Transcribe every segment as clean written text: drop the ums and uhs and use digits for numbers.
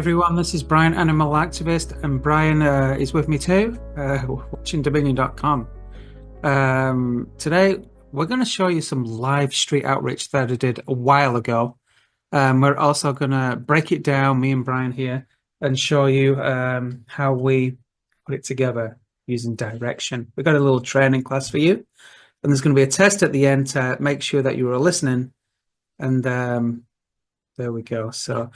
everyone, this is Brian, Animal Activist, and Brian is with me too, watching Dominion.com. Today, we're going to show you some live street outreach that I did a while ago. We're also going to break it down, me and Brian here, and show you how we put it together using direction. We've got a little training class for you, and there's going to be a test at the end to make sure that you are listening. And there we go. So,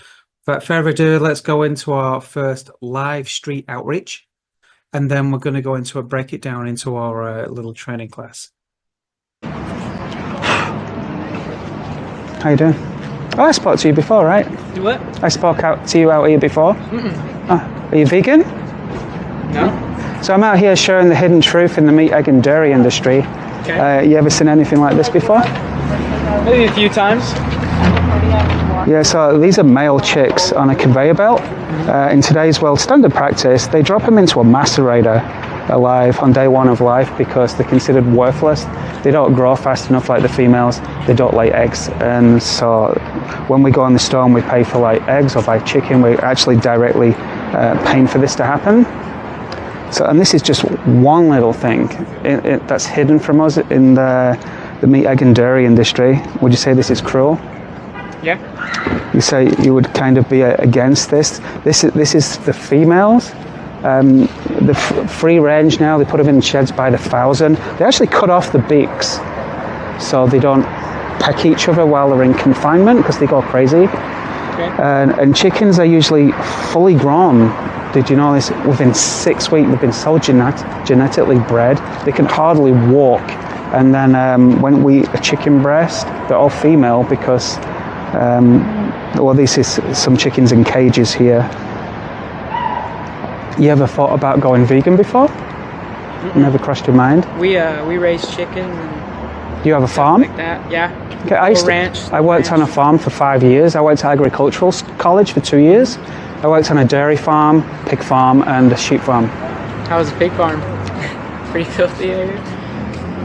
without further ado, let's go into our first live street outreach, and then we're going to go into break it down into our little training class. How you doing? Oh, I spoke to you before, right? Do what? I spoke out to you out here before. Are you vegan? No. So I'm out here sharing the hidden truth in the meat, egg and dairy industry. Okay. You ever seen anything like this before? Maybe a few times. Yeah, so these are male chicks on a conveyor belt. In today's world standard practice, they drop them into a macerator alive on day one of life because they're considered worthless. They don't grow fast enough like the females. They don't lay eggs. And so when we go in the store and we pay for like eggs or buy chicken, we're actually directly paying for this to happen. So, and this is just one little thing that's hidden from us in the meat, egg and dairy industry. Would you say this is cruel? Yeah. You say you would kind of be against this. This is the females. The free range now, they put them in sheds by the thousand. They actually cut off the beaks so they don't peck each other while they're in confinement because they go crazy. Okay. And chickens are usually fully grown. Did you know this? Within 6 weeks, they've been so genetically bred, they can hardly walk. And then when we eat a chicken breast, they're all female because well, this is some chickens in cages here. You ever thought about going vegan before? Never crossed your mind? We raise chickens and Do you have a farm? like that. Yeah. Okay, I worked on a ranch. farm for 5 years. I went to agricultural college for 2 years. I worked on a dairy farm, pig farm, and a sheep farm. How was the pig farm? Pretty filthy area.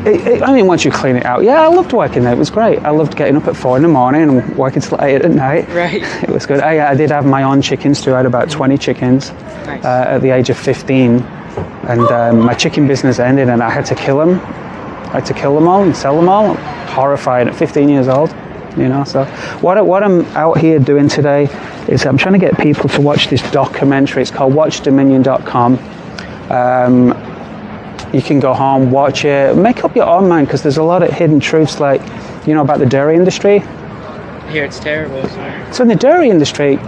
I mean, once you clean it out, yeah, I loved working there. It was great. I loved getting up at 4 in the morning and working till 8 at night. Right. It was good. I did have my own chickens too. I had about 20 chickens Nice. at the age of 15. And my chicken business ended and I had to kill them. I had to kill them all and sell them all. Horrified at 15 years old. You know, so what I'm out here doing today is I'm trying to get people to watch this documentary. It's called WatchDominion.com. You can go home, watch it, make up your own mind because there's a lot of hidden truths, like, you know, about the dairy industry. Here it's terrible. So in the dairy industry,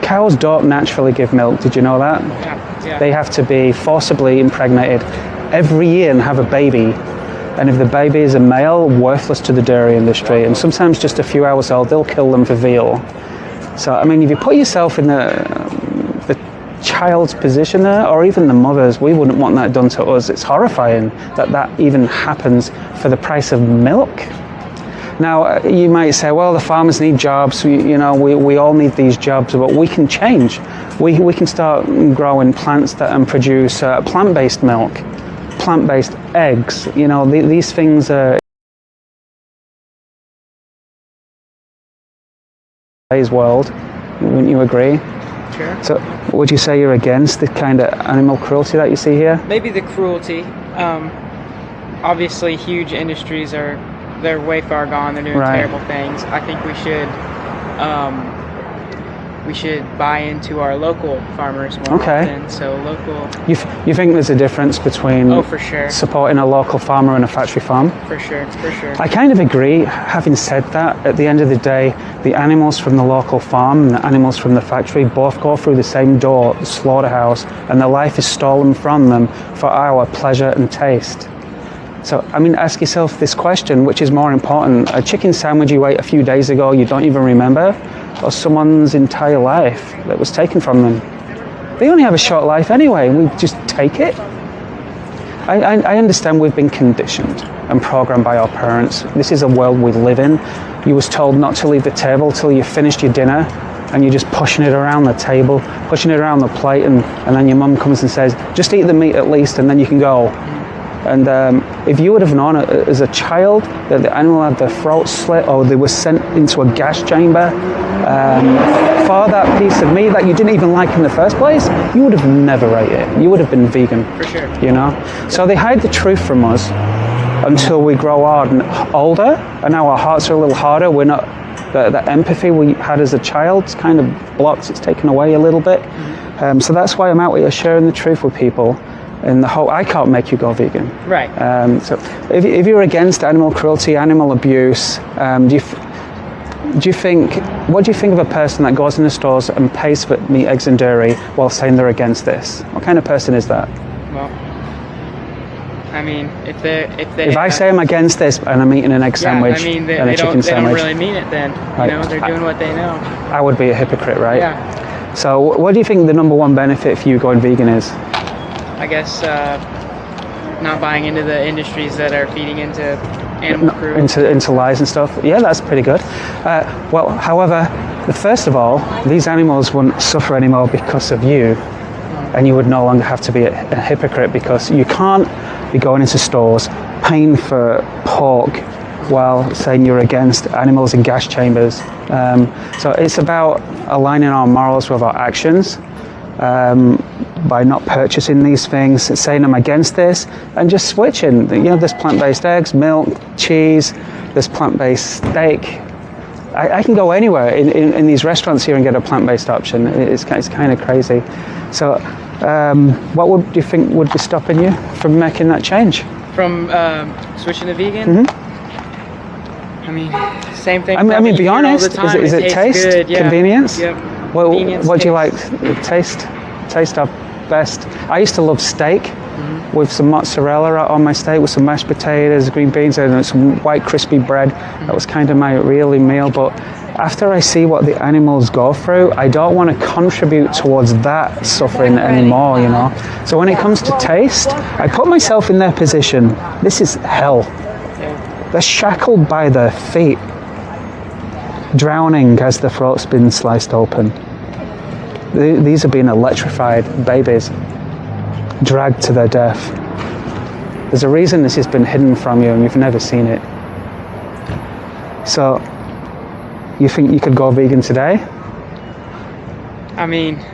cows don't naturally give milk. Did you know that? Yeah. They have to be forcibly impregnated every year and have a baby. And if the baby is a male, worthless to the dairy industry. And sometimes just a few hours old, they'll kill them for veal. So, I mean, if you put yourself in the child's position there, or even the mothers, we wouldn't want that done to us. It's horrifying that even happens for the price of milk. Now, you might say, well, the farmers need jobs, we all need these jobs, but we can change. We can start growing plants and produce plant-based milk, plant-based eggs. You know, these things are in today's world. Wouldn't you agree? Sure. So, would you say you're against the kind of animal cruelty that you see here? Maybe the cruelty. Obviously, huge industries they're way far gone. They're doing terrible things. I think we should buy into our local farmers more often. So local. You think there's a difference between Oh, for sure. supporting a local farmer and a factory farm? For sure. I kind of agree. Having said that, at the end of the day, the animals from the local farm and the animals from the factory both go through the same door, the slaughterhouse, and their life is stolen from them for our pleasure and taste. So, I mean, ask yourself this question, which is more important? A chicken sandwich you ate a few days ago you don't even remember, or someone's entire life that was taken from them? They only have a short life anyway, and we just take it? I understand we've been conditioned and programmed by our parents. This is a world we live in. You was told not to leave the table till you finished your dinner, and you're just pushing it around the table, pushing it around the plate, and then your mum comes and says, just eat the meat at least, and then you can go. And if you would have known as a child that the animal had their throat slit or they were sent into a gas chamber for that piece of meat that you didn't even like in the first place, you would have never ate it. You would have been vegan. For sure. You know? So they hide the truth from us until we grow older, and now our hearts are a little harder. We're not, the empathy we had as a child is kind of blocked, it's taken away a little bit. So that's why I'm out here sharing the truth with people. And the whole, I can't make you go vegan. Right. So if you're against animal cruelty, animal abuse, what do you think of a person that goes in the stores and pays for meat, eggs and dairy while saying they're against this? What kind of person is that? Well, I mean, if I say I'm against this and I'm eating an egg sandwich I mean, and a chicken sandwich, they don't really mean it then. Right. You know, they're doing what they know. I would be a hypocrite, right? Yeah. So what do you think the number one benefit for you going vegan is? I guess not buying into the industries that are feeding into animal cruelty. Into lies and stuff. Yeah, that's pretty good. Well, however, first of all, these animals wouldn't suffer anymore because of you, and you would no longer have to be a hypocrite because you can't be going into stores paying for pork while saying you're against animals in gas chambers. So it's about aligning our morals with our actions. By not purchasing these things, saying I'm against this, and just switching. You know, there's plant-based eggs, milk, cheese, there's plant-based steak. I can go anywhere in these restaurants here and get a plant-based option. It's kind of crazy. So what do you think would be stopping you from making that change? From switching to vegan? I mean, same thing. I mean, be honest. Is it taste? Good, yeah. Convenience? Yep. Well, what do you like? Taste up best. I used to love steak with some mozzarella on my steak with some mashed potatoes, green beans, and some white crispy bread. That was kind of my really meal. But after I see what the animals go through, I don't want to contribute towards that suffering anymore, you know. So when it comes to taste, I put myself in their position. This is hell. They're shackled by their feet, drowning as their throat's been sliced open. These are being electrified babies, dragged to their death. There's a reason this has been hidden from you and you've never seen it. So, you think you could go vegan today? I mean,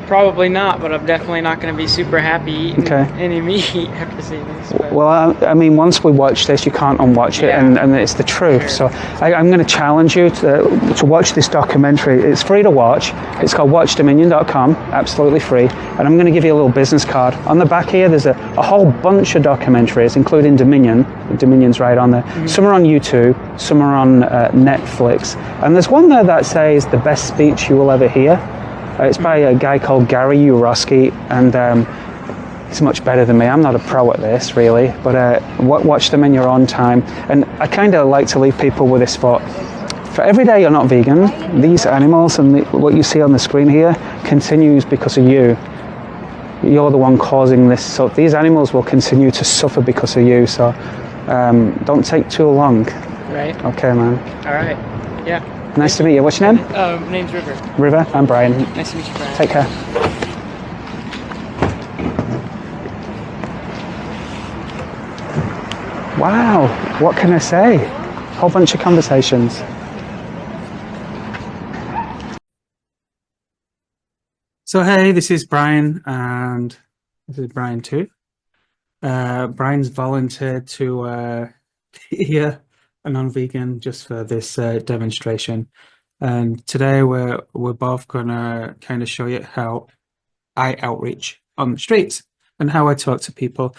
probably not, but I'm definitely not going to be super happy eating any meat after seeing this. But. Well, I mean, once we watch this, you can't unwatch it, and it's the truth. Sure. So I'm going to challenge you to watch this documentary. It's free to watch. It's called watchdominion.com, absolutely free. And I'm going to give you a little business card. On the back here, there's a whole bunch of documentaries, including Dominion. Dominion's right on there. Some are on YouTube, some are on Netflix. And there's one there that says, the best speech you will ever hear. It's by a guy called Gary Yourofsky, and he's much better than me. I'm not a pro at this, really, but watch them in your own time. And I kind of like to leave people with this thought. For every day you're not vegan, these animals and what you see on the screen here continues because of you. You're the one causing this. So these animals will continue to suffer because of you. So don't take too long. Right. Okay, man. All right. Yeah. Nice to meet you. What's your name? My name's River. River. I'm Brian. Nice to meet you, Brian. Take care. Wow. What can I say? Whole bunch of conversations. So hey, this is Brian, and this is Brian too. Brian's volunteered to hear a non-vegan just for this demonstration, and today we're both gonna kind of show you how I outreach on the streets and how I talk to people.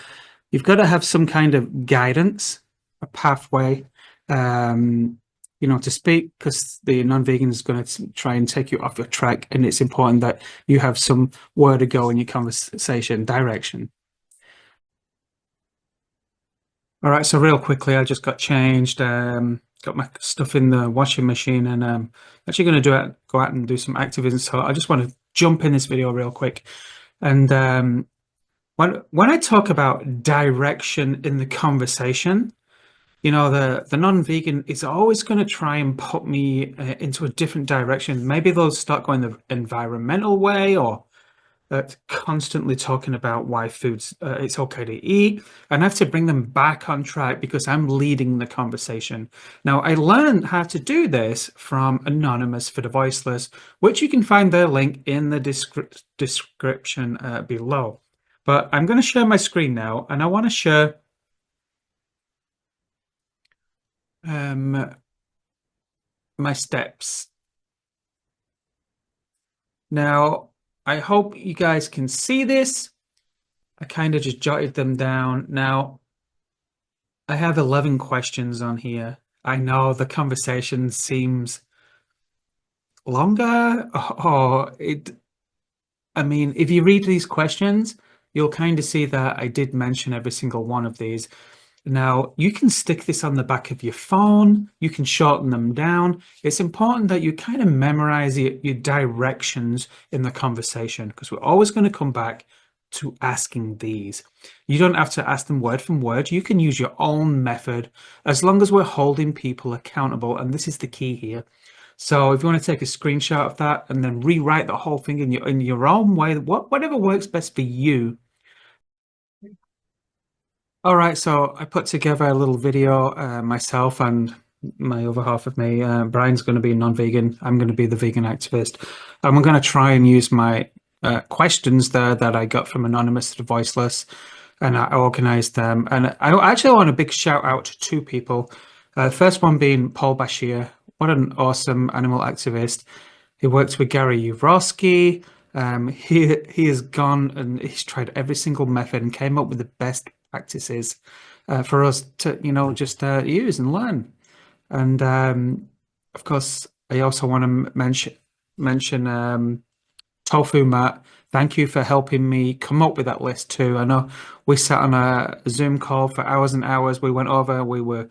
You've got to have some kind of guidance, a pathway, you know, to speak, because the non-vegan is going to try and take you off your track, and it's important that you have some where to go in your conversation, direction. All right, so real quickly, I just got changed, got my stuff in the washing machine, and actually going to go out and do some activism. So I just want to jump in this video real quick. And when I talk about direction in the conversation, you know, the non-vegan is always going to try and put me into a different direction. Maybe they'll start going the environmental way, or constantly talking about why foods it's okay to eat, and I have to bring them back on track because I'm leading the conversation. Now, I learned how to do this from Anonymous for the Voiceless, which you can find their link in the description below. But I'm going to share my screen now, and I want to share my steps. Now, I hope you guys can see this. I kind of just jotted them down. Now, I have 11 questions on here. I know the conversation seems longer, or I mean, if you read these questions, you'll kind of see that I did mention every single one of these. Now, you can stick this on the back of your phone, you can shorten them down. It's important that you kind of memorize your directions in the conversation, because we're always going to come back to asking these. You don't have to ask them word from word. You can use your own method as long as we're holding people accountable. And this is the key here. So if you want to take a screenshot of that and then rewrite the whole thing in your own way, whatever works best for you. All right, so I put together a little video myself and my other half of me. Brian's going to be non-vegan. I'm going to be the vegan activist. And we're going to try and use my questions there that I got from Anonymous to the Voiceless, and I organized them. And I actually want a big shout out to two people. First one being Paul Bashir. What an awesome animal activist. He works with Gary Yourofsky. He has gone and he's tried every single method and came up with the best practices for us to, just use and learn. And of course, I also want to mention Tofu Matt. Thank you for helping me come up with that list too. I know we sat on a Zoom call for hours and hours. We were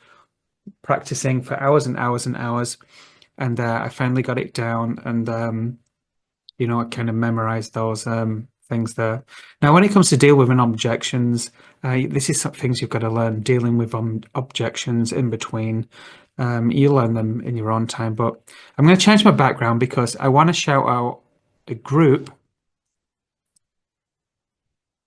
practicing for hours and hours and hours, and I finally got it down, and I kind of memorized those things there. Now, when it comes to deal with objections, this is some things you've got to learn, dealing with objections in between. You learn them in your own time, but I'm going to change my background because I want to shout out a group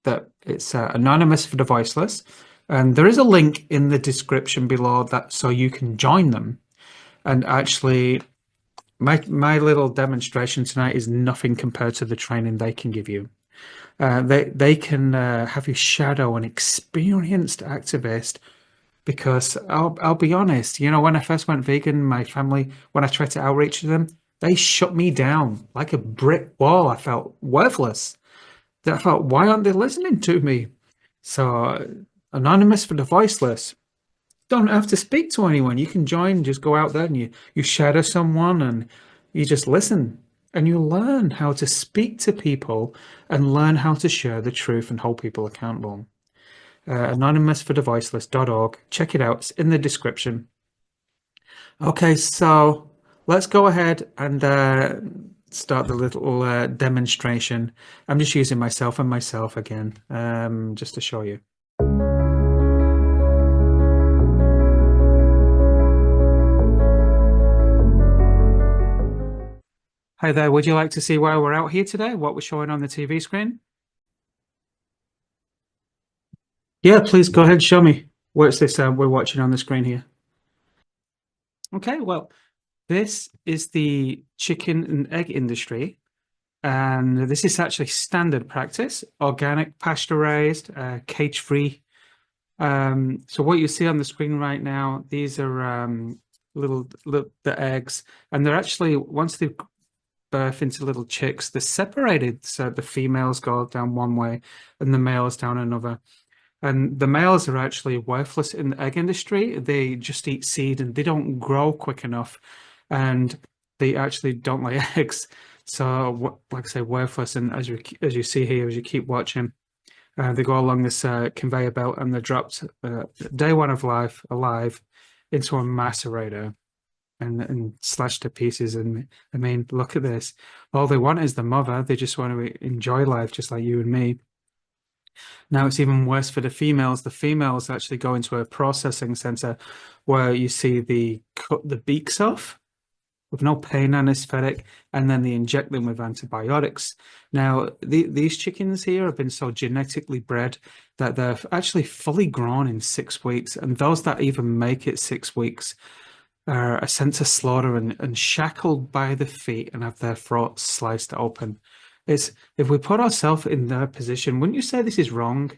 that it's Anonymous for the Voiceless. And there is a link in the description below that so you can join them. And actually, my little demonstration tonight is nothing compared to the training they can give you. They can have you shadow an experienced activist, because I'll be honest, when I first went vegan, my family, when I tried to outreach to them, they shut me down like a brick wall. I felt worthless. I thought, why aren't they listening to me? So Anonymous for the Voiceless. Don't have to speak to anyone. You can join, just go out there and you shadow someone and you just listen. And you learn how to speak to people and learn how to share the truth and hold people accountable. Anonymousforthevoiceless.org. Check it out. It's in the description. Okay, so let's go ahead and start the little demonstration. I'm just using myself and myself again, just to show you. Hi there, would you like to see why we're out here today? What we're showing on the TV screen? Yeah, please go ahead, show me. What's this we're watching on the screen here? Okay, well, this is the chicken and egg industry, and this is actually standard practice: organic, pasture-raised, cage-free. So what you see on the screen right now, these are the eggs, and they're actually, once they've birth into little chicks, they're separated. So the females go down one way and the males down another. And the males are actually worthless in the egg industry. They just eat seed and they don't grow quick enough, and they actually don't lay eggs. So, like I say, worthless. And as you see here, as you keep watching, they go along this conveyor belt and they're dropped day one of life alive into a macerator and slashed to pieces. And I mean, look at this. All they want is the mother. They just want to enjoy life, just like you and me. Now it's even worse for the females. The females actually go into a processing center where you see cut the beaks off, with no pain anesthetic, and then they inject them with antibiotics. Now, these chickens here have been so genetically bred that they're actually fully grown in 6 weeks, and those that even make it 6 weeks are sent to slaughter and shackled by the feet and have their throats sliced open. If we put ourselves in their position, wouldn't you say this is wrong?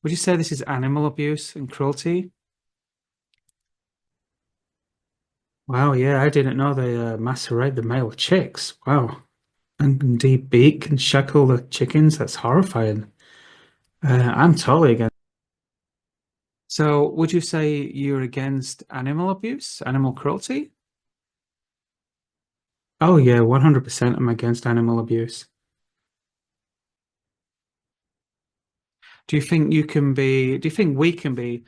Would you say this is animal abuse and cruelty? Wow, yeah, I didn't know they macerate the male chicks. Wow. And debeak and shackle the chickens. That's horrifying. I'm totally against. So, would you say you're against animal abuse, animal cruelty? Oh, yeah, 100% I'm against animal abuse. Do you think we can be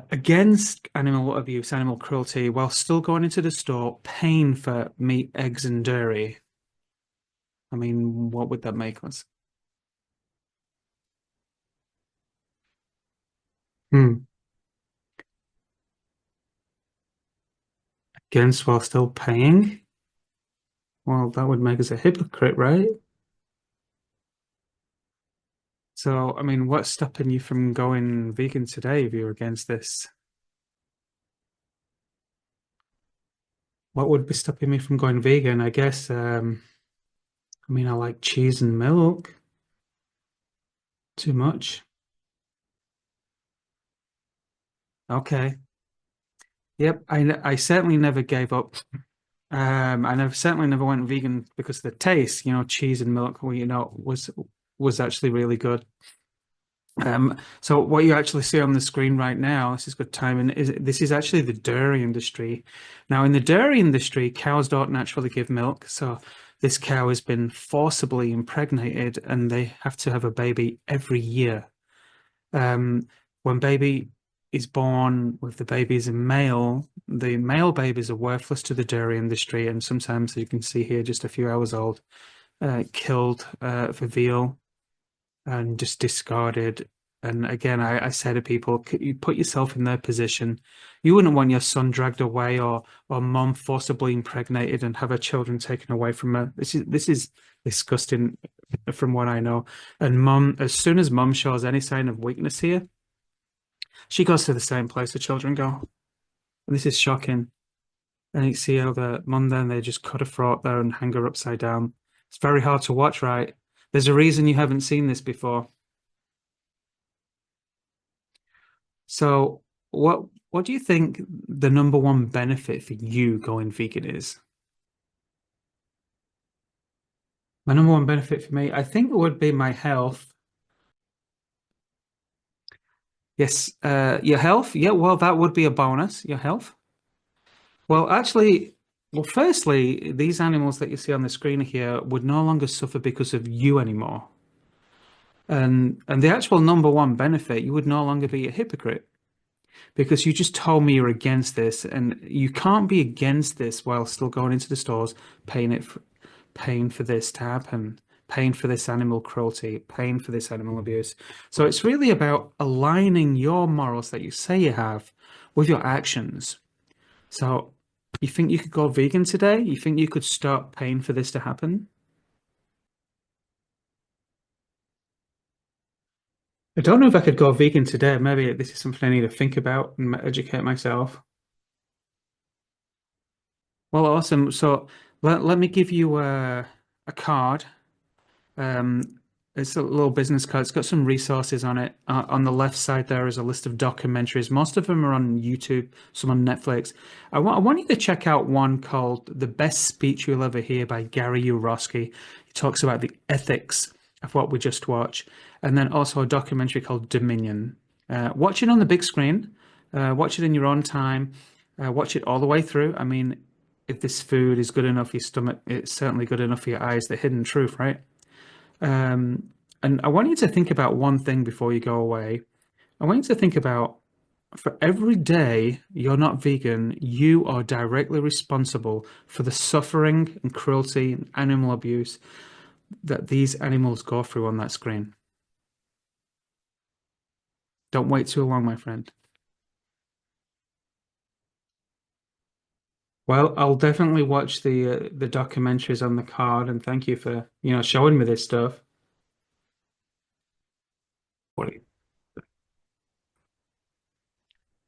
against animal abuse, animal cruelty, while still going into the store paying for meat, eggs, and dairy? I mean, what would that make us? Hmm. Against while still paying? Well, that would make us a hypocrite, right? So, I mean, what's stopping you from going vegan today if you're against this? What would be stopping me from going vegan? I guess, I mean, I like cheese and milk too much. Okay. Yep, I certainly never gave up. I never certainly never went vegan because of the taste. Cheese and milk, well, was actually really good. So what you actually see on the screen right now, this is good timing, this is actually the dairy industry. Now, in the dairy industry, cows don't naturally give milk, so this cow has been forcibly impregnated, and they have to have a baby every year. Um, when baby is born with the baby is a male, the male babies are worthless to the dairy industry, and sometimes you can see here just a few hours old, killed for veal and just discarded. And again, I say to people, you put yourself in their position. You wouldn't want your son dragged away or mom forcibly impregnated and have her children taken away from her. This is disgusting from what I know. And mom, as soon as mom shows any sign of weakness here, she goes to the same place the children go. And this is shocking. And you see how the mum then they just cut her throat there and hang her upside down. It's very hard to watch, right? There's a reason you haven't seen this before. So, what do you think the number one benefit for you going vegan is? My number one benefit for me, I think it would be my health. Yes, your health. Yeah, well, that would be a bonus. Your health. Well, actually, well, firstly, these animals that you see on the screen here would no longer suffer because of you anymore. And the actual number one benefit, you would no longer be a hypocrite because you just told me you're against this, and you can't be against this while still going into the stores, paying for this to happen, paying for this animal cruelty, paying for this animal abuse. So it's really about aligning your morals that you say you have with your actions. So you think you could go vegan today? You think you could start paying for this to happen? I don't know if I could go vegan today. Maybe this is something I need to think about and educate myself. Well, awesome. So let me give you a card. Um, it's a little business card. It's got some resources on it. On the left side, there is a list of documentaries. Most of them are on YouTube, some on Netflix. I want you to check out one called "The Best Speech You'll Ever Hear" by Gary Yourofsky. He talks about the ethics of what we just watched, and then also a documentary called Dominion. Watch it on the big screen. Watch it in your own time. Watch it all the way through. I mean, if this food is good enough for your stomach, it's certainly good enough for your eyes. The hidden truth, right? Um, and I want you to think about one thing before you go away. I want you to think about for every day you're not vegan, you are directly responsible for the suffering and cruelty and animal abuse that these animals go through on that screen. Don't wait too long, my friend. Well, I'll definitely watch the documentaries on the card, and thank you for, showing me this stuff. What?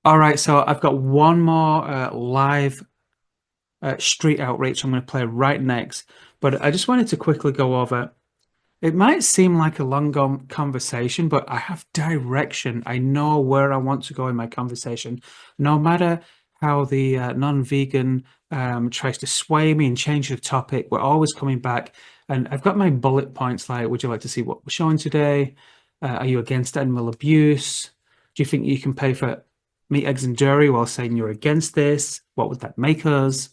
All right, so I've got one more live street outreach I'm going to play right next, but I just wanted to quickly go over. It might seem like a long conversation, but I have direction. I know where I want to go in my conversation. No matter how the non-vegan tries to sway me and change the topic, we're always coming back. And I've got my bullet points like, would you like to see what we're showing today? Are you against animal abuse? Do you think you can pay for meat, eggs, and dairy while saying you're against this? What would that make us?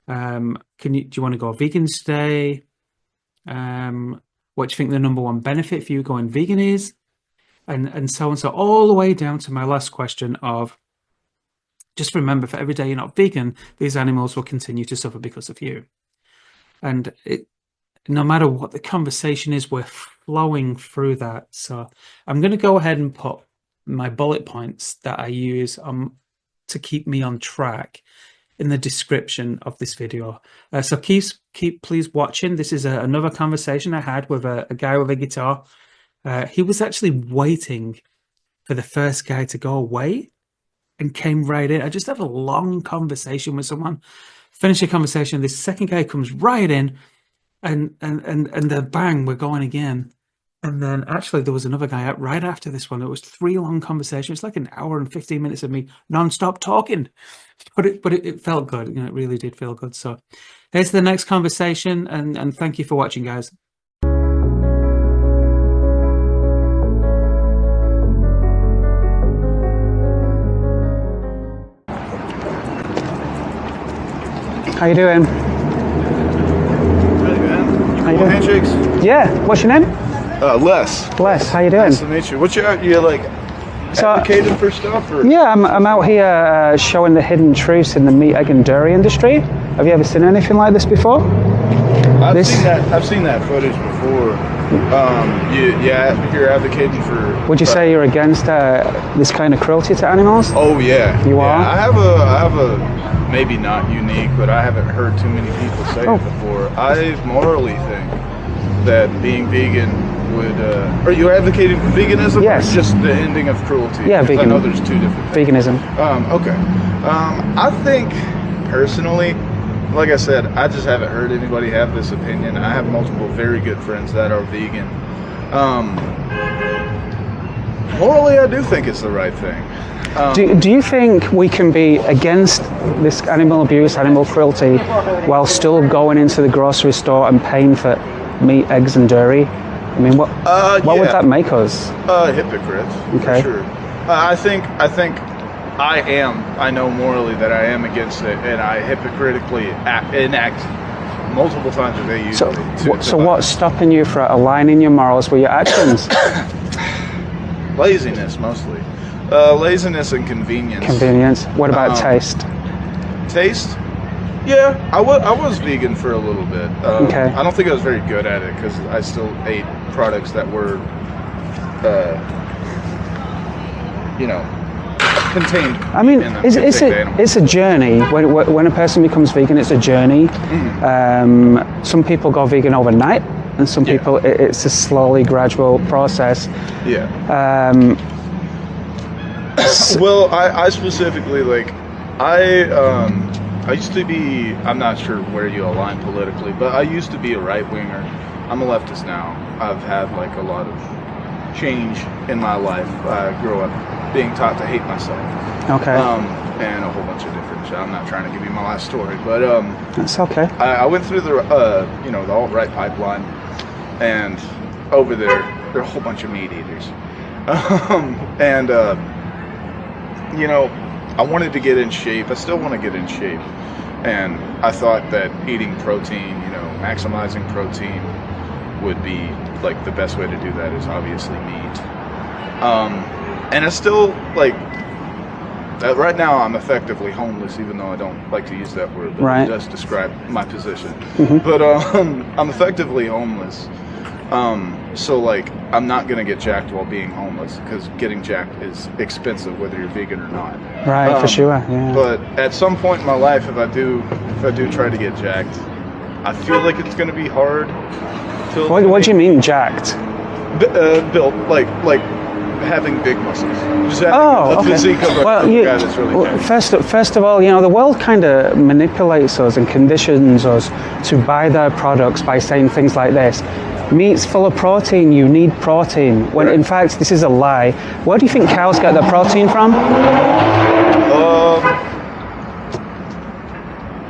Do you want to go vegan today? What do you think the number one benefit for you going vegan is? And so on. So all the way down to my last question of just remember, for every day you're not vegan, these animals will continue to suffer because of you. And no matter what the conversation is, we're flowing through that. So I'm going to go ahead and put my bullet points that I use to keep me on track in the description of this video. So keep please watching. This is another conversation I had with a guy with a guitar. He was actually waiting for the first guy to go away and came right in. I just had a long conversation with someone, finished the conversation. This second guy comes right in, and the bang, we're going again. And then actually there was another guy out right after this one. It was 3 long conversations, like an hour and 15 minutes of me non-stop talking. But it felt good. It really did feel good. So here's the next conversation, and thank you for watching, guys. How you doing? Hey man, How you doing? handshakes? Yeah. What's your name? Les. Les. How you doing? Nice to meet you. What's you like advocating for stuff? Or? Yeah, I'm out here showing the hidden truths in the meat, egg, and dairy industry. Have you ever seen anything like this before? I've seen that footage before. You're advocating for. Would you say you're against this kind of cruelty to animals? Oh yeah. You are? I have a maybe not unique, but I haven't heard too many people say it before. I morally think that being vegan would. Are you advocating for veganism? Yes. Or just the ending of cruelty? Yeah, vegan. I know there's 2 different things. Veganism. Okay. I think personally, like I said, I just haven't heard anybody have this opinion. I have multiple very good friends that are vegan. Morally, I do think it's the right thing. Do you think we can be against this animal abuse, animal cruelty, while still going into the grocery store and paying for meat, eggs, and dairy? I mean, what would that make us? Hypocrites. Okay. For sure. I think I know morally that I am against it, and I hypocritically enact multiple times a day usually. So what's stopping you from aligning your morals with your actions? Laziness, mostly. Laziness and convenience. Convenience. What about taste? Taste? Yeah, I was vegan for a little bit. Okay. I don't think I was very good at it because I still ate products that were, contained. I mean, it's a journey. When a person becomes vegan, it's a journey. Mm-hmm. Some people go vegan overnight, and some people it's a slowly, gradual process. Yeah. Well, I specifically I used to be, I'm not sure where you align politically, but I used to be a right-winger. I'm a leftist now. I've had a lot of change in my life. I grew up being taught to hate myself. Okay. And a whole bunch of different shit. I'm not trying to give you my life story, but that's okay. I went through the the alt-right pipeline, and over there are a whole bunch of meat eaters. I wanted to get in shape. I still want to get in shape. And I thought that eating protein, maximizing protein would be the best way to do that is obviously meat. And it's still right now I'm effectively homeless, even though I don't like to use that word, but right. It does describe my position. Mm-hmm. But I'm effectively homeless. So like, I'm not gonna get jacked while being homeless because getting jacked is expensive whether you're vegan or not. Right, for sure. Yeah. But at some point in my life, if I do try to get jacked, I feel like it's gonna be hard. What do you mean jacked? Built like having big muscles. Just having a physique of a guy that's really jacked. First of all, the world kind of manipulates us and conditions us to buy their products by saying things like this. Meat's full of protein, you need protein. When in fact, this is a lie. Where do you think cows get their protein from?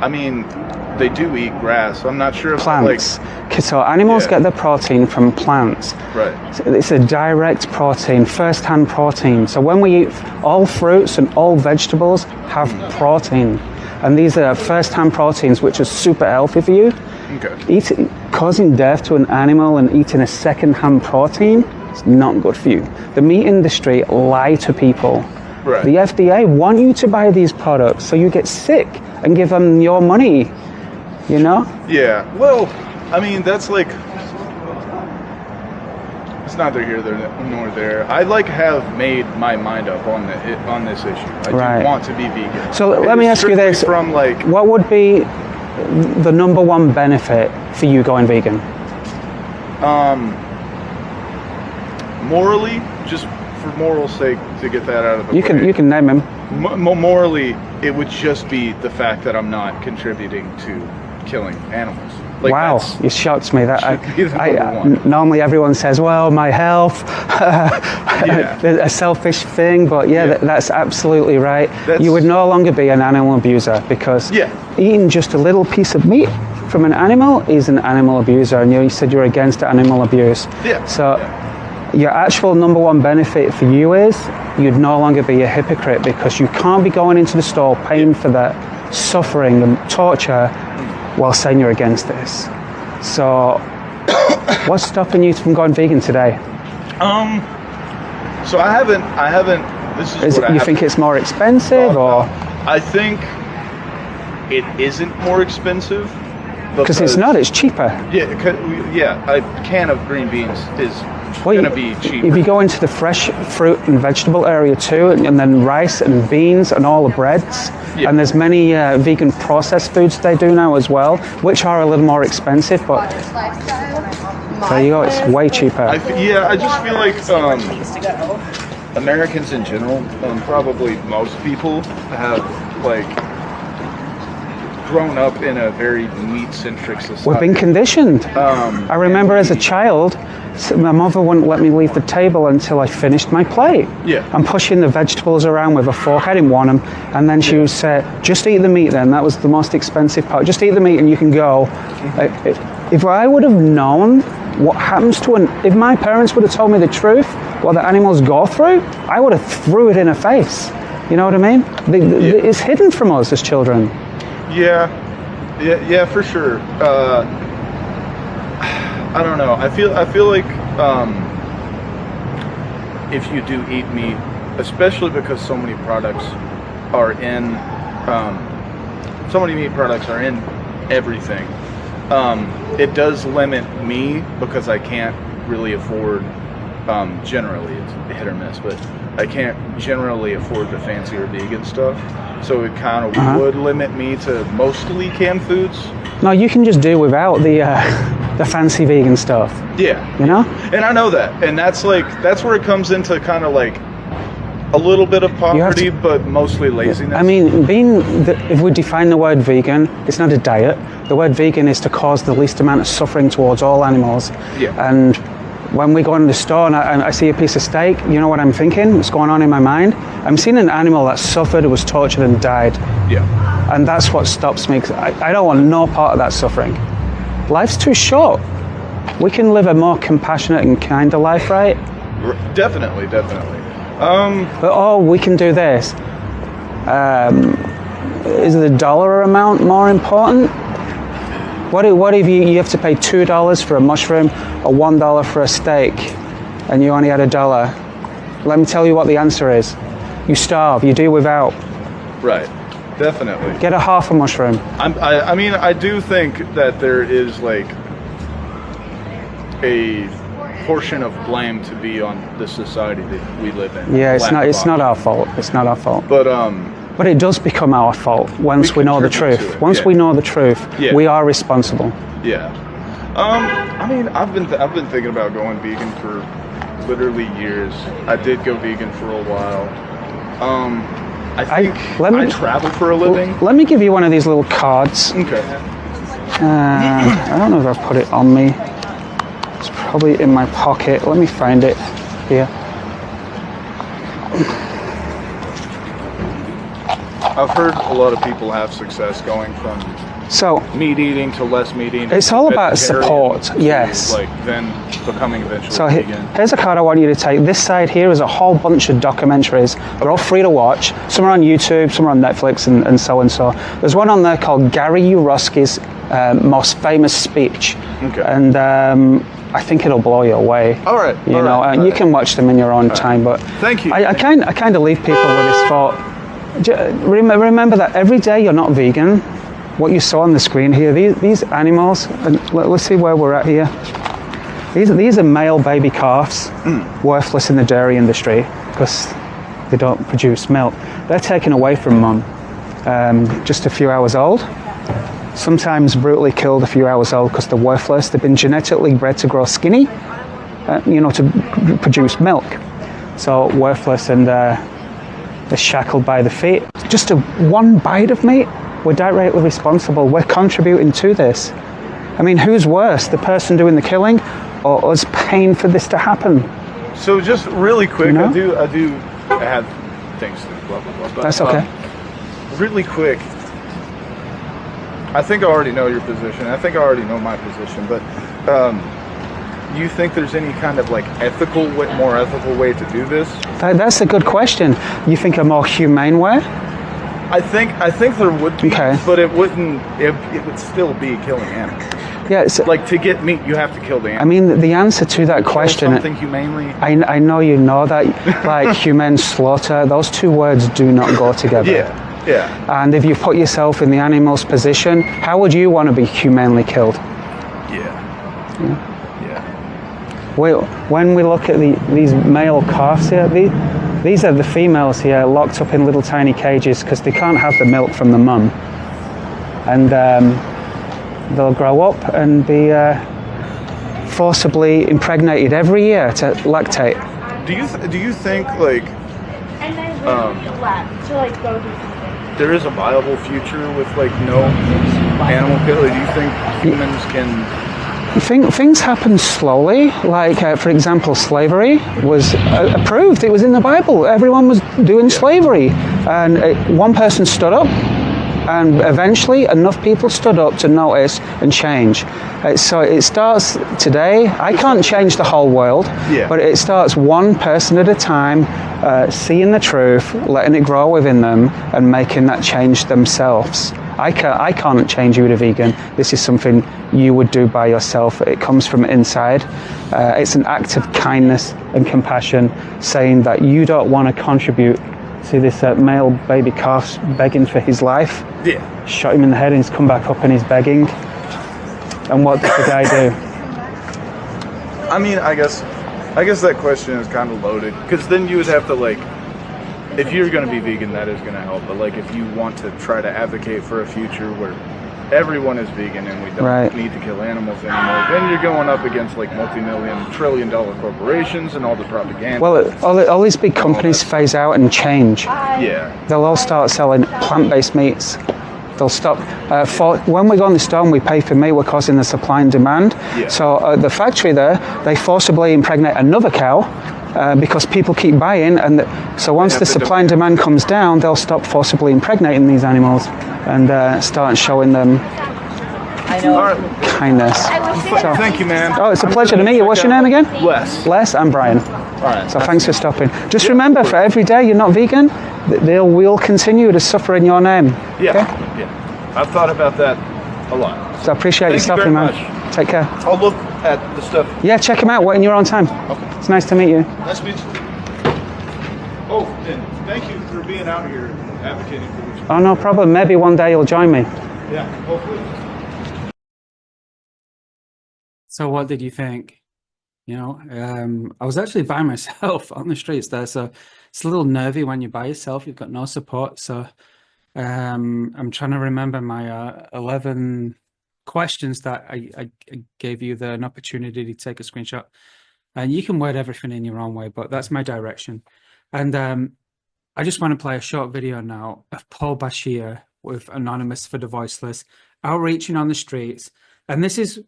I mean, they do eat grass. I'm not sure if plants. So animals get their protein from plants. Right. So it's a direct protein, first-hand protein. So when we eat, all fruits and all vegetables have protein. And these are first-hand proteins, which are super healthy for you. Okay. Causing death to an animal and eating a second-hand protein is not good for you. The meat industry lie to people. Right. The FDA want you to buy these products so you get sick and give them your money, Yeah, well, I mean, that's like, it's neither here nor there. I have made my mind up on this issue. I do want to be vegan. So let me ask you this, what would be the number one benefit for you going vegan? Morally, just for moral sake, to get that out of the way. You can name him. Morally, it would just be the fact that I'm not contributing to killing animals. Wow, you shocked me. Normally everyone says, well, my health, a selfish thing, but that's absolutely right. You would no longer be an animal abuser because eating just a little piece of meat from an animal is an animal abuser, and you said you're against animal abuse. Your actual number one benefit for you is you'd no longer be a hypocrite because you can't be going into the store paying for that suffering and torture while saying you're against this. So what's stopping you from going vegan today? So I haven't this is what you think it's more expensive or? I think it isn't more expensive. Because it's not, it's cheaper. A can of green beans is going to be cheaper. If you go into the fresh fruit and vegetable area too, and then rice and beans and all the breads, and there's many vegan processed foods they do now as well, which are a little more expensive, but there you go, it's way cheaper. I just feel like Americans in general, probably most people, have grown up in a very meat-centric society. We've been conditioned. I remember as a child, my mother wouldn't let me leave the table until I finished my plate. I'm pushing the vegetables around with a fork. I didn't want them. And then she would say, just eat the meat then. That was the most expensive part. Just eat the meat and you can go. If I would have known what happens to if my parents would have told me the truth, what the animals go through, I would have threw it in her face. You know what I mean? It's hidden from us as children. Yeah, for sure. I don't know. I feel like if you do eat meat, especially because so many products are in, so many meat products are in everything. It does limit me because I can't really afford. Generally, it's hit or miss, but I can't generally afford the fancier vegan stuff. So it kind of would limit me to mostly canned foods. No, you can just do without the fancy vegan stuff. And I know that, and that's where it comes into kind of like a little bit of poverty, but mostly laziness. I mean, if we define the word vegan, it's not a diet. The word vegan is to cause the least amount of suffering towards all animals. And when we go in the store and I see a piece of steak, you know what I'm thinking? What's going on in my mind? I'm seeing an animal that suffered, was tortured and died. And that's what stops me. I don't want no part of that suffering. Life's too short. We can live a more compassionate and kinder life, right? Definitely. But we can do this. Is the dollar amount more important? What if you have to pay $2 for a mushroom or $1 for a steak and you only had $1? Let me tell you what the answer is. You starve, you do without. Right, definitely. Get a half a mushroom. I mean, I do think that there is a portion of blame to be on the society that we live in. Yeah, it's not our fault. It's not our fault. But it does become our fault once we know the truth. Once we know the truth, we are responsible. Yeah. I mean, I've been thinking about going vegan for literally years. I did go vegan for a while. I travel for a living. Let me give you one of these little cards. Okay. I don't know if I've put it on me. It's probably in my pocket. Let me find it here. I've heard a lot of people have success going from meat eating to less meat eating. It's all about support, yes. Like then becoming eventually so vegan. Here's a card I want you to take. This side here is a whole bunch of documentaries. They're all free to watch. Some are on YouTube, some are on Netflix, and so and so. There's one on there called Gary Yourofsky's most famous speech. Okay. And I think it'll blow you away. All right. You can watch them in your own time, but thank you. I kind of leave people with this thought. Remember that every day you're not vegan. What you saw on the screen here, these animals, and let's see where we're at here. These are male baby calves, worthless in the dairy industry because they don't produce milk. They're taken away from mum, just a few hours old. Sometimes brutally killed a few hours old because they're worthless. They've been genetically bred to grow skinny, to produce milk. So worthless, and they're shackled by the feet. Just one bite of meat, we're directly responsible. We're contributing to this. I mean, who's worse, the person doing the killing or us paying for this to happen? So just really quick, I have things to blah, blah, blah. But, that's okay. Really quick, I think I already know your position. I think I already know my position, but you think there's any kind of like more ethical way to do this? That's a good question. You think a more humane way? I think there would be, but it wouldn't. It would still be killing animals. Yeah, it's, like to get meat, you have to kill the animal. I mean, the answer to that question. Something humanely. I know you know that, like humane slaughter. Those two words do not go together. Yeah. And if you put yourself in the animal's position, how would you want to be humanely killed? Yeah. When we look at these male calves here, these are the females here locked up in little tiny cages because they can't have the milk from the mum. And they'll grow up and be forcibly impregnated every year to lactate. Do you think like there is a viable future with like no animal kill? Do you think humans can? Things happen slowly. Like, for example, slavery was approved. It was in the Bible. Everyone was doing slavery. And one person stood up, and eventually enough people stood up to notice and change. So it starts today. I can't change the whole world, but it starts one person at a time, seeing the truth, letting it grow within them, and making that change themselves. I can't change you to vegan. This is something you would do by yourself. It comes from inside. It's an act of kindness and compassion, saying that you don't want to contribute to this male baby calf begging for his life. Yeah. Shot him in the head and he's come back up and he's begging. And what did the guy do? I mean, I guess that question is kind of loaded, because then you would have to like, if you're going to be vegan, that is going to help. But like, if you want to try to advocate for a future where everyone is vegan and we don't need to kill animals anymore, then you're going up against like multi-million, trillion-dollar corporations and all the propaganda. Well, all these big companies phase out and change. Yeah. They'll all start selling plant-based meats. They'll stop. When we go in the store and we pay for meat, we're causing the supply and demand. Yeah. So the factory there, they forcibly impregnate another cow because people keep buying. And so once the supply and demand comes down, they'll stop forcibly impregnating these animals and start showing them kindness. So, thank you, man. Oh, it's a pleasure to meet you. What's your name again? Les. Les, I'm Brian. All right. So thanks for stopping. Just remember, for every day you're not vegan, they will continue to suffer in your name. Yeah. Okay? Yeah. I've thought about that a lot. So I appreciate you stopping, man. Much. Take care. I'll look at the stuff. Yeah, check them out when you're on time. Okay. It's nice to meet you. Nice to meet you. Oh, and thank you for being out here advocating for this. Oh, no problem. Maybe one day you'll join me. Yeah, hopefully. So what did you think? You know, I was actually by myself on the streets there, so it's a little nervy when you're by yourself. You've got no support. So I'm trying to remember my 11 questions that I gave you an opportunity to take a screenshot. And you can word everything in your own way, but that's my direction. And I just want to play a short video now of Paul Bashir with Anonymous for the Voiceless, outreaching on the streets. And this is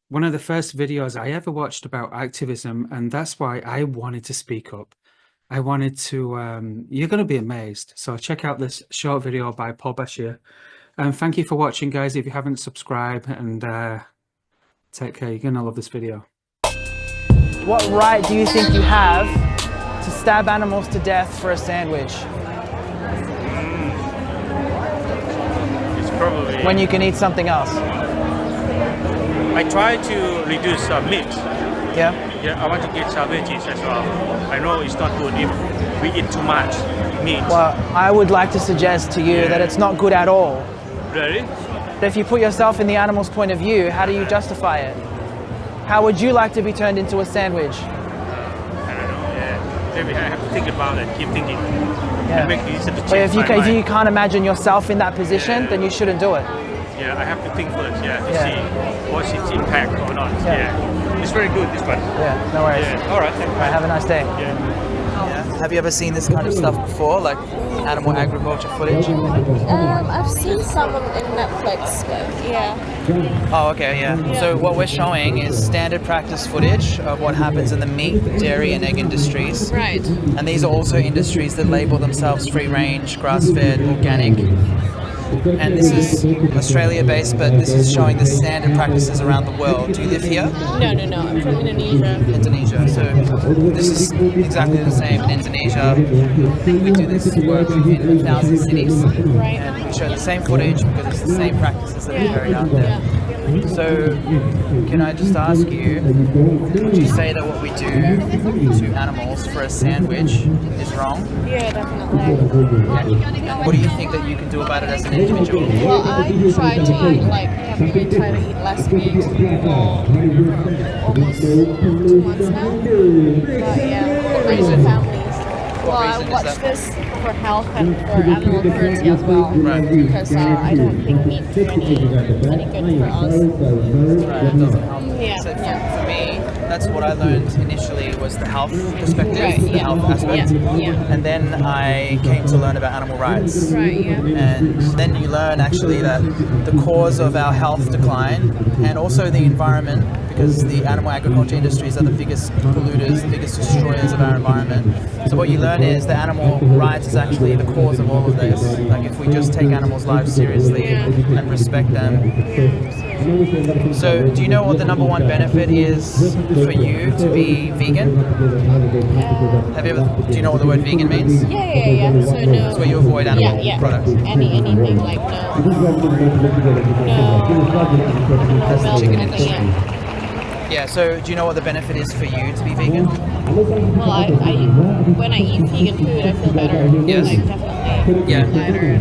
one of the first videos I ever watched about activism, and that's why I wanted to speak up. I wanted to, you're going to be amazed. So check out this short video by Paul Bashir. And thank you for watching, guys. If you haven't subscribed, and take care. You're going to love this video. What right do you think you have to stab animals to death for a sandwich? It's probably... When you can eat something else? I try to reduce meat. Yeah? Yeah, I want to get some veggies as well. I know it's not good if we eat too much meat. Well, I would like to suggest to you that it's not good at all. Really? But if you put yourself in the animal's point of view, how do you justify it? How would you like to be turned into a sandwich? I don't know, yeah. Maybe I have to think about it, keep thinking. Yeah. Make these But if you can't imagine yourself in that position, then you shouldn't do it. Yeah, I have to think first, to see what's its impact or not. Yeah. It's very good, this one. Yeah, no worries. Yeah. All right, thank you. All right, have a nice day. Yeah. Have you ever seen this kind of stuff before, like animal agriculture footage? I've seen some in Netflix, but yeah. Oh, okay, yeah. So what we're showing is standard practice footage of what happens in the meat, dairy, and egg industries. Right. And these are also industries that label themselves free-range, grass-fed, organic. And this is Australia-based, but this is showing the standard practices around the world. Do you live here? No. I'm from Indonesia. Indonesia. So this is exactly the same in Indonesia. We do this work in 1,000 cities. Right. And we show the same footage because it's the same practices that are carried out there. So, can I just ask you, would you say that what we do to animals for a sandwich is wrong? Yeah, definitely. Yeah. What do you think that you can do about it as an individual? Well, I try to definitely try to eat less meat for almost 2 months now. But yeah, my families. Well, I watch this for health and for animal cruelty as well, because I don't think meat is any good for us. Right, it doesn't help. Yeah, So for me, that's what I learned initially was the health perspective, the health aspect. And then I came to learn about animal rights. Right, yeah. And then you learn actually that the cause of our health decline and also the environment, because the animal agriculture industries are the biggest polluters, the biggest destroyers of our environment. So what you learn is that animal rights is actually the cause of all of this. Like if we just take animals' lives seriously and respect them. So do you know what the #1 benefit is for you to be vegan? Do you know what the word vegan means? Yeah. So no. That's where you avoid animal products. Anything like no chicken milk, nothing. Yeah, so do you know what the benefit is for you to be vegan? Well, I when I eat vegan food, I feel better. Yes. Like, definitely. Yeah. Lighter.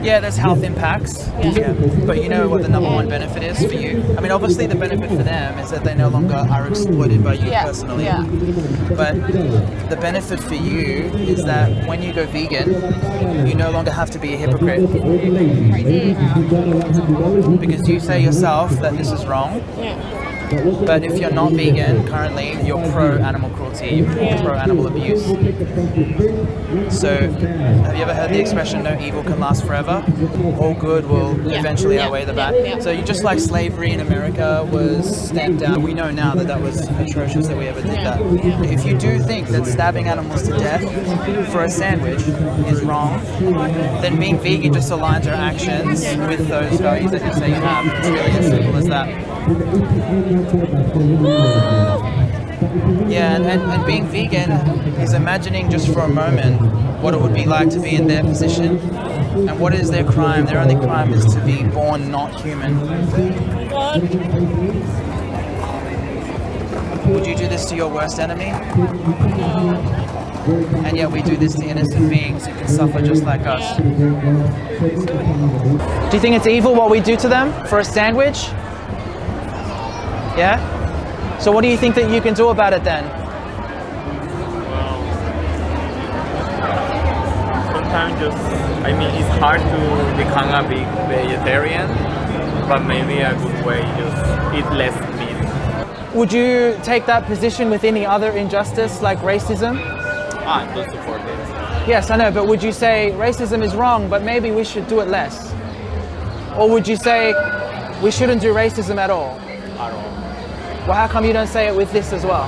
Yeah, there's health impacts. Yeah. But you know what the #1 benefit is for you? I mean, obviously the benefit for them is that they no longer are exploited by you personally. Yeah. But the benefit for you is that when you go vegan, you no longer have to be a hypocrite. Because you say yourself that this is wrong. Yeah. But if you're not vegan currently, you're pro-animal cruelty, you're pro-animal abuse. So, have you ever heard the expression, no evil can last forever? All good will eventually outweigh the bad. So you just like slavery in America was stamped out. We know now that that was atrocious that we ever did that. If you do think that stabbing animals to death for a sandwich is wrong, then being vegan just aligns your actions with those values that you say you have. It's really as simple as that. Yeah, and being vegan is imagining just for a moment what it would be like to be in their position. And what is their crime? Their only crime is to be born not human. Would you do this to your worst enemy? And yet we do this to innocent beings who can suffer just like us. Do you think it's evil what we do to them for a sandwich? Yeah? So what do you think that you can do about it then? Well, sometimes I mean, it's hard to become a big vegetarian, but maybe a good way just eat less meat. Would you take that position with any other injustice like racism? I don't support it. Yes, I know, but would you say racism is wrong, but maybe we should do it less? Or would you say we shouldn't do racism at all? At all. Well, how come you don't say it with this as well?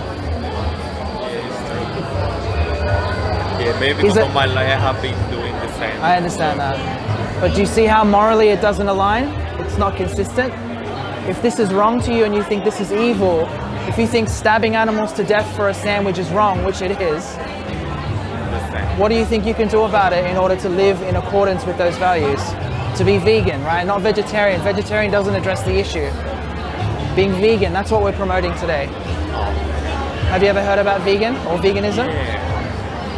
Yeah, maybe because all my life I have been doing the same. I understand that. But do you see how morally it doesn't align? It's not consistent. If this is wrong to you and you think this is evil, if you think stabbing animals to death for a sandwich is wrong, which it is, what do you think you can do about it in order to live in accordance with those values? To be vegan, right? Not vegetarian. Vegetarian doesn't address the issue. Being vegan, that's what we're promoting today. Have you ever heard about vegan or veganism?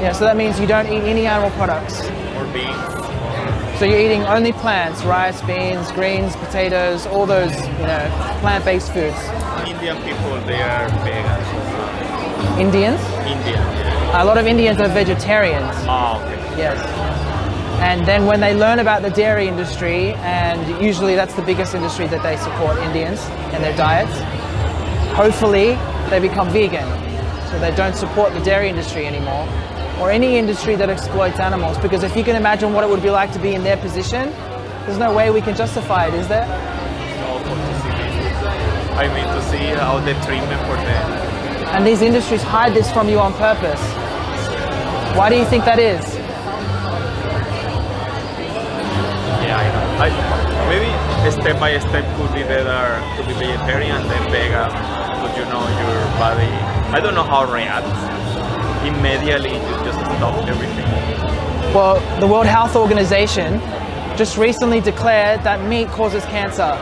Yeah, so that means you don't eat any animal products. Or beans. So you're eating only plants, rice, beans, greens, potatoes, all those, plant-based foods. Indian people, they are vegans. Indians? Indian. A lot of Indians are vegetarians. Oh, okay. Yes. And then when they learn about the dairy industry, and usually that's the biggest industry that they support, Indians, and their diets, hopefully they become vegan. So they don't support the dairy industry anymore, or any industry that exploits animals, because if you can imagine what it would be like to be in their position, there's no way we can justify it, is there? I mean, to see how the treatment for them. And these industries hide this from you on purpose. Why do you think that is? Yeah, I know. Maybe step by step could be better to be vegetarian than vegan, but your body, I don't know how it reacts. Immediately you just stop everything. Well, the World Health Organization just recently declared that meat causes cancer.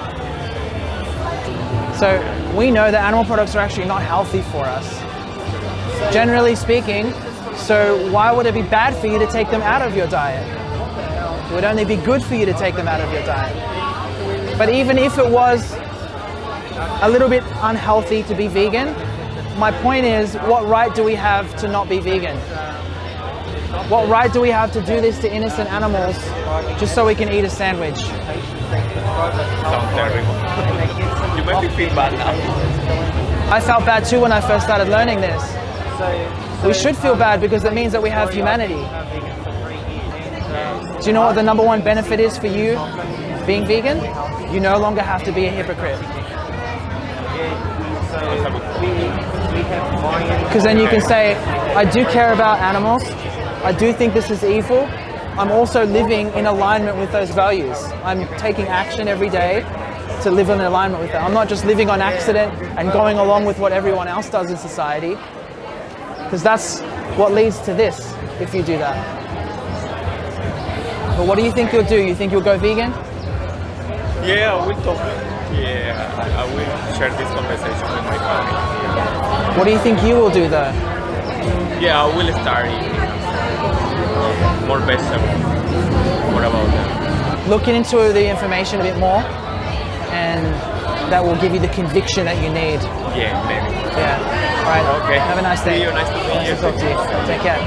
So we know that animal products are actually not healthy for us, generally speaking. So why would it be bad for you to take them out of your diet? It would only be good for you to take them out of your diet. But even if it was a little bit unhealthy to be vegan, my point is, what right do we have to not be vegan? What right do we have to do this to innocent animals just so we can eat a sandwich? Sounds terrible. You make me feel bad now. I felt bad too when I first started learning this. We should feel bad because it means that we have humanity. Do you know what the #1 benefit is for you being vegan? You no longer have to be a hypocrite. Because then you can say, I do care about animals, I do think this is evil, I'm also living in alignment with those values. I'm taking action every day to live in alignment with that. I'm not just living on accident and going along with what everyone else does in society, because that's what leads to this, if you do that. But what do you think you'll do? You think you'll go vegan? Yeah, I will talk. Yeah, I will share this conversation with my family. What do you think you will do though? Yeah, I will start eating more vegetables. What about that? Looking into the information a bit more, and that will give you the conviction that you need. Yeah, maybe. Yeah. All right. Okay. Have a nice day. See you. Nice to meet you. Nice to talk to you. Take care.